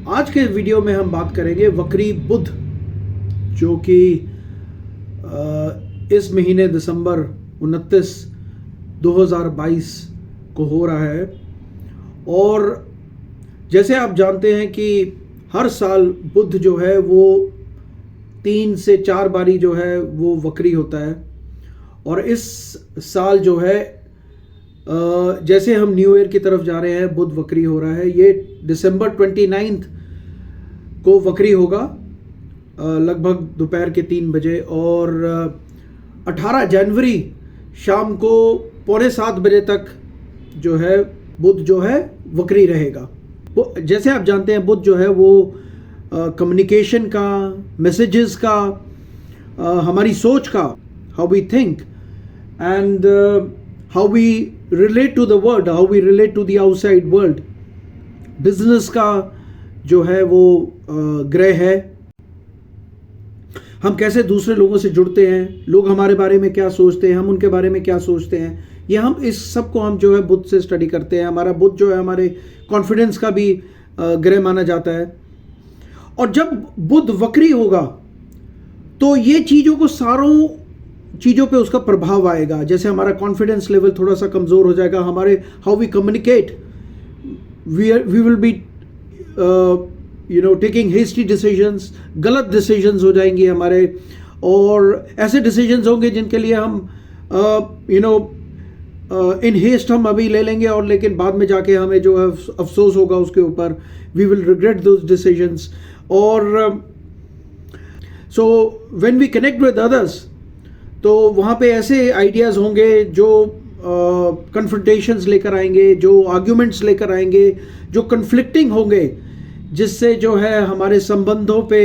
आज के वीडियो में हम बात करेंगे वक्री बुध, जो कि इस महीने दिसंबर 29, 2022 को हो रहा है। और जैसे आप जानते हैं कि हर साल बुध जो है वो 3 से 4 बारी जो है वो वक्री होता है। और इस साल जो है जैसे हम न्यू ईयर की तरफ जा रहे हैं, बुध वक्री हो रहा है। ये दिसंबर 29 को वक्री होगा लगभग दोपहर के 3 बजे, और 18 जनवरी शाम को 6:45 बजे तक जो है बुध जो है वक्री रहेगा। वो जैसे आप जानते हैं बुध जो है वो कम्युनिकेशन का, मैसेजेस का, हमारी सोच का, how we think and how we relate to the world, how we relate to the outside world, business का जो है वो ग्रह है। हम कैसे दूसरे लोगों से जुड़ते हैं, लोग हमारे बारे में क्या सोचते हैं, हम उनके बारे में क्या सोचते हैं, ये हम इस सब को हम जो है बुध से स्टडी करते हैं। हमारा बुध जो है हमारे कॉन्फिडेंस का भी ग्रह माना जाता है। और जब बुध वक्री होगा तो ये चीज़ों को, सारों चीज़ों पे उसका प्रभाव आएगा। जैसे हमारा कॉन्फिडेंस लेवल थोड़ा सा कमज़ोर हो जाएगा, हमारे how we communicate, we will be taking hasty decisions, गलत डिसीजंस हो जाएंगे हमारे, और ऐसे डिसीजंस होंगे जिनके लिए हम इन हेस्ट हम अभी ले लेंगे, और लेकिन बाद में जाके हमें जो है अफसोस होगा उसके ऊपर। We will regret those decisions. और so when we connect with others, तो वहाँ पे ऐसे आइडियाज़ होंगे जो कन्फ्रंटेशंस लेकर आएंगे, जो आर्ग्यूमेंट्स लेकर आएंगे, जो कन्फ्लिक्टिंग होंगे, जिससे जो है हमारे संबंधों पे,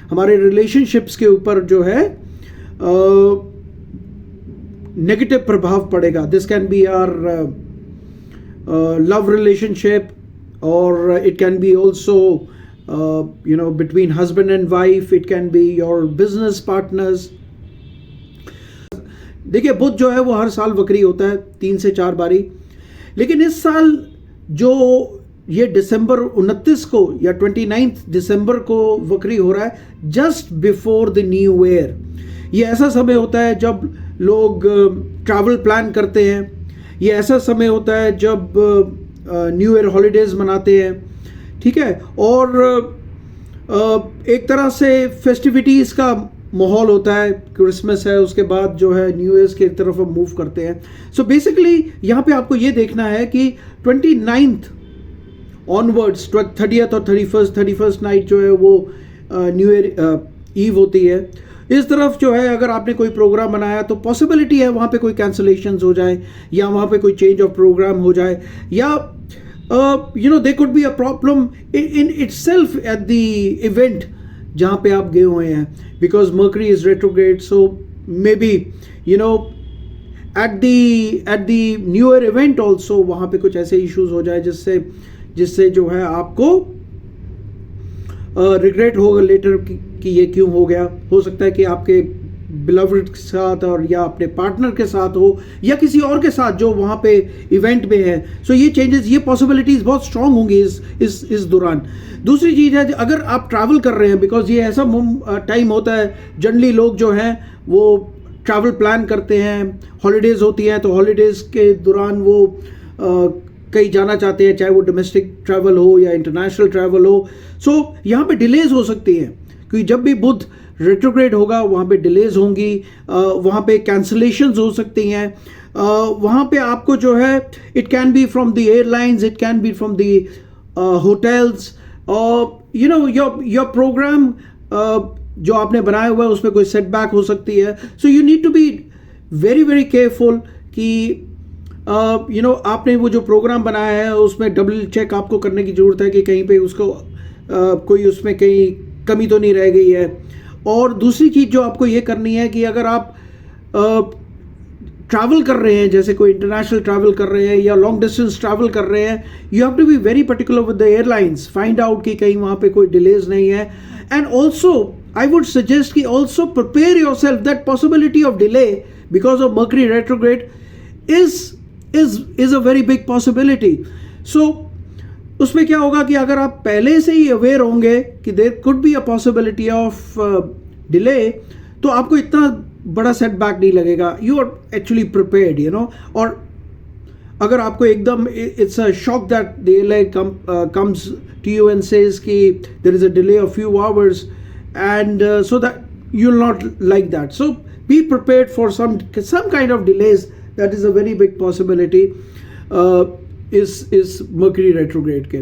हमारे रिलेशनशिप्स के ऊपर जो है नेगेटिव प्रभाव पड़ेगा। This can be our love relationship, और it can be also between husband and wife, it can be your business partners. देखिए बुध जो है वो हर साल वक्री होता है 3 से 4 बारी, लेकिन इस साल जो ये दिसंबर 29 को या 29 दिसंबर को वक्री हो रहा है, just before the new year. ये ऐसा समय होता है जब लोग ट्रैवल प्लान करते हैं, ये ऐसा समय होता है जब न्यू ईयर हॉलीडेज मनाते हैं, ठीक है। और एक तरह से फेस्टिविटीज़ का माहौल होता है। क्रिसमस है, उसके बाद जो है न्यू ईयर्स की तरफ हम मूव करते हैं। सो बेसिकली यहाँ पे आपको ये देखना है कि 29th ऑनवर्ड्स, 30th और 31st नाइट जो है वो न्यू ईयर ईव होती है। इस तरफ जो है अगर आपने कोई प्रोग्राम बनाया तो पॉसिबिलिटी है वहाँ पे कोई कैंसलेशंस हो जाए, या वहाँ पे कोई चेंज ऑफ प्रोग्राम हो जाए, या there could be a problem in itself at the event जहाँ पे आप गए हुए हैं, because Mercury is retrograde. So maybe at the New Year event also वहाँ पे कुछ ऐसे issues हो जाए जिससे जो है आपको रिग्रेट होगा लेटर कि ये क्यों हो गया। हो सकता है कि आपके बिलव्ड के साथ, और या अपने पार्टनर के साथ हो, या किसी और के साथ जो वहाँ पे इवेंट में है। सो ये चेंजेस, ये पॉसिबिलिटीज़ बहुत स्ट्रांग होंगी इस दौरान। दूसरी चीज़ है, अगर आप ट्रैवल कर रहे हैं, बिकॉज ये ऐसा टाइम होता है जनरली लोग जो हैं वो ट्रैवल प्लान करते हैं, हॉलीडेज़ होती हैं, तो हॉलीडेज़ के दौरान वो कहीं जाना चाहते हैं, चाहे वो डोमेस्टिक ट्रैवल हो या इंटरनेशनल ट्रैवल हो। सो यहाँ पे डिलेज हो सकती हैं, क्योंकि जब भी बुध रेट्रोग्रेड होगा वहाँ पे डिलेज होंगी, वहाँ पे कैंसलेशंस हो सकती हैं। वहाँ पे आपको जो है it can be from the airlines, it can be from the hotels, your program जो आपने बनाया हुआ है उसमें कोई सेटबैक हो सकती है। So you need to be very very careful कि आपने वो जो प्रोग्राम बनाया है उसमें डबल चेक आपको करने की ज़रूरत है कि कहीं पे उसको कोई उसमें कहीं कमी तो नहीं रह गई है। और दूसरी चीज़ जो आपको ये करनी है कि अगर आप ट्रैवल कर रहे हैं, जैसे कोई इंटरनेशनल ट्रैवल कर रहे हैं या लॉन्ग डिस्टेंस ट्रैवल कर रहे हैं, you have to be very particular with the airlines, find out कि कहीं वहाँ पे कोई डिलेज नहीं है। And also I would suggest कि also prepare yourself that possibility of delay because of Mercury retrograde is a very big possibility. So उसमें क्या होगा कि अगर आप पहले से ही अवेयर होंगे कि there could be a possibility of delay, तो आपको इतना बड़ा सेटबैक नहीं लगेगा. You are actually prepared, you know. और अगर आपको एकदम it's a shock that the airline comes to you and says कि there is a delay of few hours, and so that you will not like that. So be prepared for some kind of delays. That is a very big possibility इस mercury retrograde के.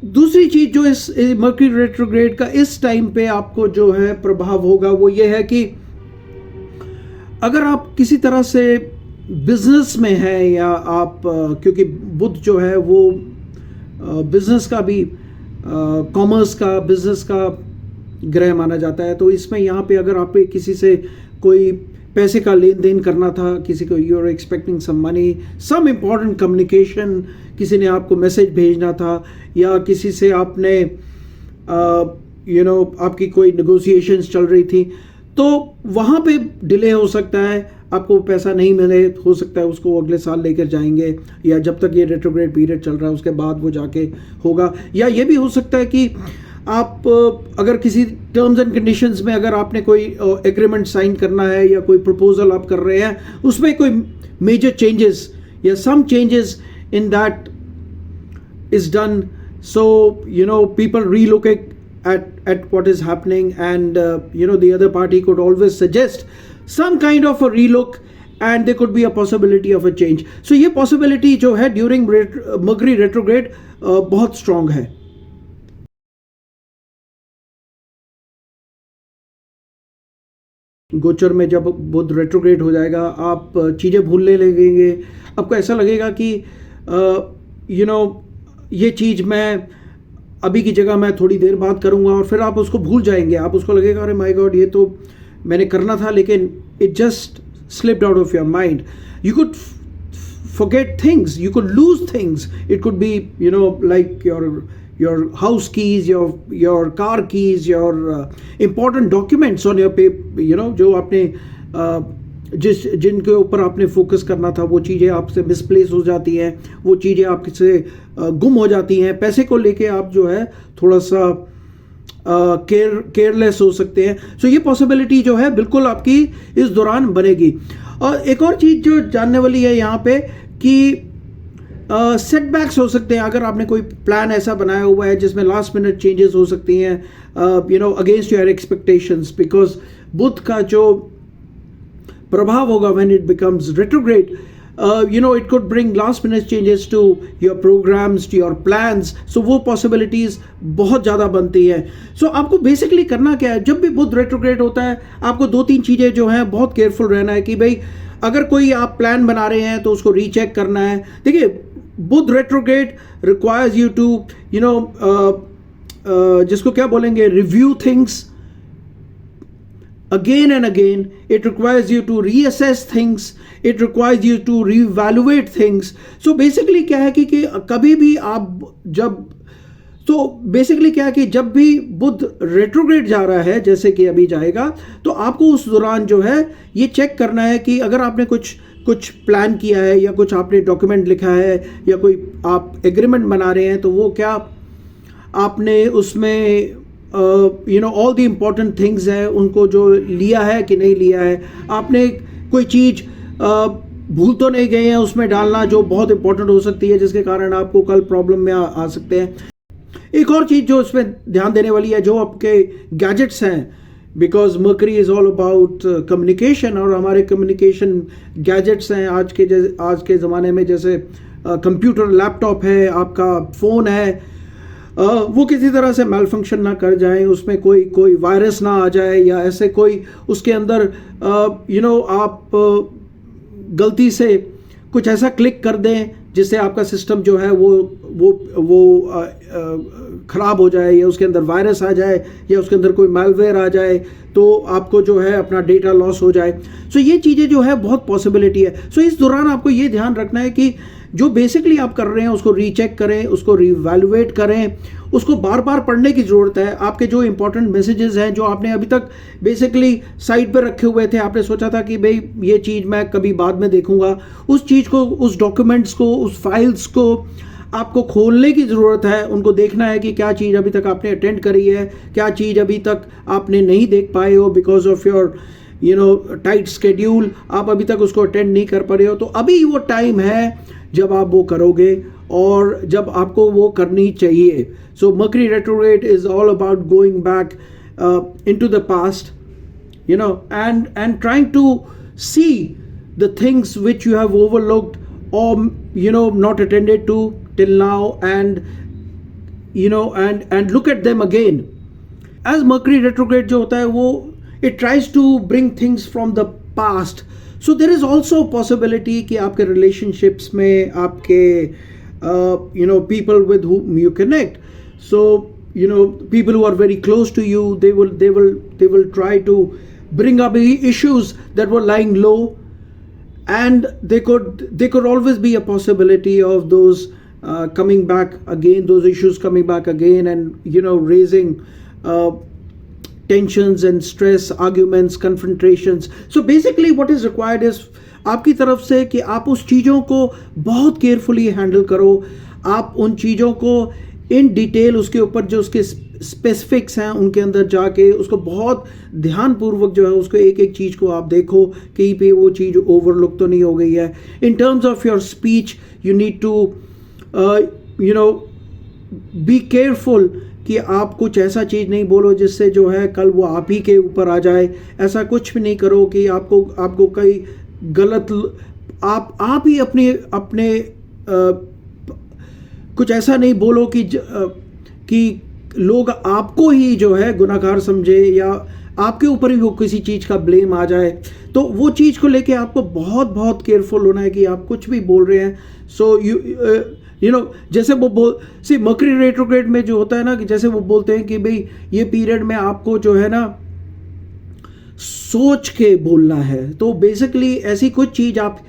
दूसरी चीज जो इस mercury retrograde का इस time पे आपको जो है प्रभाव होगा वो ये है कि अगर आप किसी तरह से बिजनेस में है, या आप क्योंकि बुध जो है वो बिजनेस का भी, कॉमर्स का, बिजनेस का ग्रह माना जाता है, तो इसमें यहाँ पे अगर आप किसी से कोई पैसे का लेन देन करना था, किसी को you are expecting some money, some important communication, किसी ने आपको मैसेज भेजना था, या किसी से आपने यू नो आपकी कोई नेगोशिएशंस चल रही थी, तो वहाँ पे डिले हो सकता है. आपको पैसा नहीं मिले, हो सकता है उसको अगले साल लेकर जाएंगे, या जब तक ये रेट्रोग्रेड पीरियड चल रहा है उसके बाद वो जाके होगा. या ये भी हो सकता है कि आप अगर किसी टर्म्स एंड कंडीशंस में अगर आपने कोई एग्रीमेंट साइन करना है या कोई प्रपोजल आप कर रहे हैं, उसमें कोई मेजर चेंजेस या some changes in that is done, so you know people relook at what is happening, and you know the other party could always suggest some kind of a relook, and there could be a possibility of a change. So ये possibility जो है during Mercury retrograde बहुत strong है. गोचर में जब बुध retrograde हो जाएगा, आप चीज़ें भूलने लगेंगे. आपको ऐसा लगेगा कि यू नो ये चीज़ मैं अभी की जगह मैं थोड़ी देर बाद करूंगा, और फिर आप उसको भूल जाएंगे. आप उसको लगेगा अरे माय गॉड ये तो मैंने करना था, लेकिन it just slipped out of your mind. You could forget things, you could lose things. It could be, you know, like your house keys, your car keys, your important documents on your paper, you know, जो आपने जिनके ऊपर आपने focus करना था, वो चीज़ें आपसे मिसप्लेस हो जाती हैं, वो चीज़ें आपसे गुम हो जाती हैं. पैसे को लेके आप जो है थोड़ा सा केयरलेस हो सकते हैं. सो ये पॉसिबिलिटी जो है बिल्कुल आपकी इस दौरान बनेगी. और एक और चीज़ जो जानने वाली है यहाँ पे कि सेटबैक्स हो सकते हैं. अगर आपने कोई प्लान ऐसा बनाया हुआ है जिसमें लास्ट मिनट चेंजेस हो सकती हैं, you know against your expectations, because Budh का जो प्रभाव होगा when it becomes retrograde, you know it could bring last minute changes to your programs, to your plans. So वो possibilities बहुत ज़्यादा बनती है. So आपको basically करना क्या है, जब भी बुध retrograde होता है आपको 2-3 चीज़ें जो हैं बहुत केयरफुल रहना है कि भाई अगर कोई आप प्लान बना रहे हैं तो उसको रीचेक करना है. देखिए बुध retrograde requires you to you know जिसको क्या बोलेंगे, review things again and again. It requires you to reassess things, it requires you to reevaluate things. So basically क्या है कि कभी भी आप जब, तो बेसिकली क्या है कि जब भी बुध रेट्रोग्रेड जा रहा है, जैसे कि अभी जाएगा, तो आपको उस दौरान जो है ये चेक करना है कि अगर आपने कुछ प्लान किया है या कुछ आपने डॉक्यूमेंट लिखा है या कोई आप एग्रीमेंट बना रहे हैं, तो वो क्या आपने उसमें you know all the important things हैं उनको जो लिया है कि नहीं लिया है. आपने कोई चीज़ भूल तो नहीं गए हैं उसमें डालना जो बहुत इंपॉर्टेंट हो सकती है, जिसके कारण आपको कल प्रॉब्लम में आ सकते हैं. एक और चीज़ जो इसमें ध्यान देने वाली है, जो आपके गैजेट्स हैं, because mercury is all about communication, और हमारे कम्युनिकेशन गैजेट्स हैं आज के ज़माने में, जैसे कंप्यूटर, लैपटॉप है, आपका फ़ोन है, वो किसी तरह से मेल फंक्शन ना कर जाए, उसमें कोई वायरस ना आ जाए, या ऐसे कोई उसके अंदर यू नो आप गलती से कुछ ऐसा क्लिक कर दें जिससे आपका सिस्टम जो है वो ख़राब हो जाए, या उसके अंदर वायरस आ जाए, या उसके अंदर कोई मैलवेयर आ जाए, तो आपको जो है अपना डेटा लॉस हो जाए. सो ये चीज़ें जो है बहुत पॉसिबिलिटी है. सो इस दौरान आपको ये ध्यान रखना है कि जो बेसिकली आप कर रहे हैं उसको रीचेक करें, उसको रीवैल्यूएट करें, उसको बार बार पढ़ने की ज़रूरत है. आपके जो इंपॉर्टेंट मैसेजेस हैं जो आपने अभी तक बेसिकली साइड पर रखे हुए थे, आपने सोचा था कि भाई ये चीज़ मैं कभी बाद में देखूंगा, उस चीज़ को, उस डॉक्यूमेंट्स को, उस फाइल्स को आपको खोलने की ज़रूरत है, उनको देखना है कि क्या चीज़ अभी तक आपने अटेंड करी है, क्या चीज़ अभी तक आपने नहीं देख पाए हो because of your tight schedule, आप अभी तक उसको अटेंड नहीं कर पा रहे हो। तो अभी वो टाइम है जब आप वो करोगे और जब आपको वो करनी चाहिए। So Mercury retrograde is all about going back into the past, and trying to see the things which you have overlooked or not attended to till now, and look at them again. As Mercury retrograde जो होता है वो it tries to bring things from the past. So there is also a possibility कि आपके relationships में आपके people with whom you connect, so people who are very close to you, they will try to bring up issues that were lying low, and they could always be a possibility of those coming back again, those issues coming back again, and raising tensions and stress, arguments, confrontations. So basically what is required is आपकी तरफ से कि आप उस चीज़ों को बहुत carefully handle करो, आप उन चीज़ों को इन डिटेल उसके ऊपर जो उसके स्पेसिफिक्स हैं उनके अंदर जाके उसको बहुत ध्यानपूर्वक जो है उसको एक एक चीज़ को आप देखो कहीं पे वो चीज़ ओवरलुक तो नहीं हो गई है। In terms of your speech you need to be careful कि आप कुछ ऐसा चीज़ नहीं बोलो जिससे जो है कल वो आप ही के ऊपर आ जाए। ऐसा कुछ भी नहीं करो कि आपको कई गलत आप ही अपने कुछ ऐसा नहीं बोलो कि लोग आपको ही जो है गुनाहगार समझे या आपके ऊपर ही वो किसी चीज़ का ब्लेम आ जाए। तो वो चीज़ को लेके आपको बहुत बहुत केयरफुल होना है कि आप कुछ भी बोल रहे हैं। सो जैसे वो मर्करी रेट्रोग्रेड में जो होता है ना कि जैसे वो बोलते हैं कि भाई ये पीरियड में आपको जो है ना सोच के बोलना है। तो बेसिकली ऐसी कुछ चीज़ आप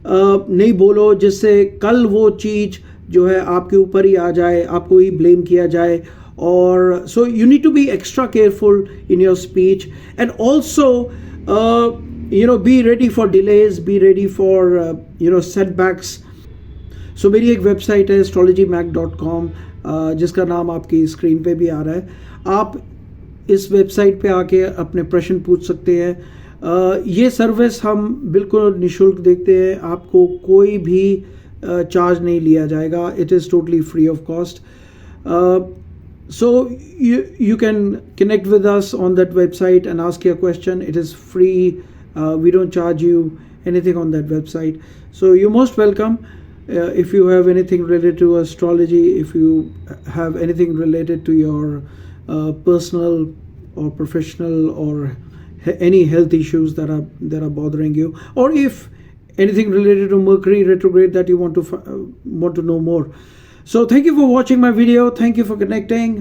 नहीं बोलो जिससे कल वो चीज़ जो है आपके ऊपर ही आ जाए, आपको ही ब्लेम किया जाए। और so you need to be extra careful in your speech, and also be ready for delays, be ready for setbacks. So मेरी एक वेबसाइट है astrologymac.com, जिसका नाम आपकी स्क्रीन पे भी आ रहा है। आप इस वेबसाइट पे आके अपने प्रश्न पूछ सकते हैं। ये सर्विस हम बिल्कुल निःशुल्क देते हैं, आपको कोई भी चार्ज नहीं लिया जाएगा। It is totally free of cost. So you can connect with us on that website and ask your question. It is free. We don't charge you anything on that website. So you're most welcome. If you have anything related to astrology, if you have anything related to your personal or professional or any health issues that are bothering you, or if anything related to Mercury retrograde that you want to know more. So thank you for watching my video. Thank you for connecting.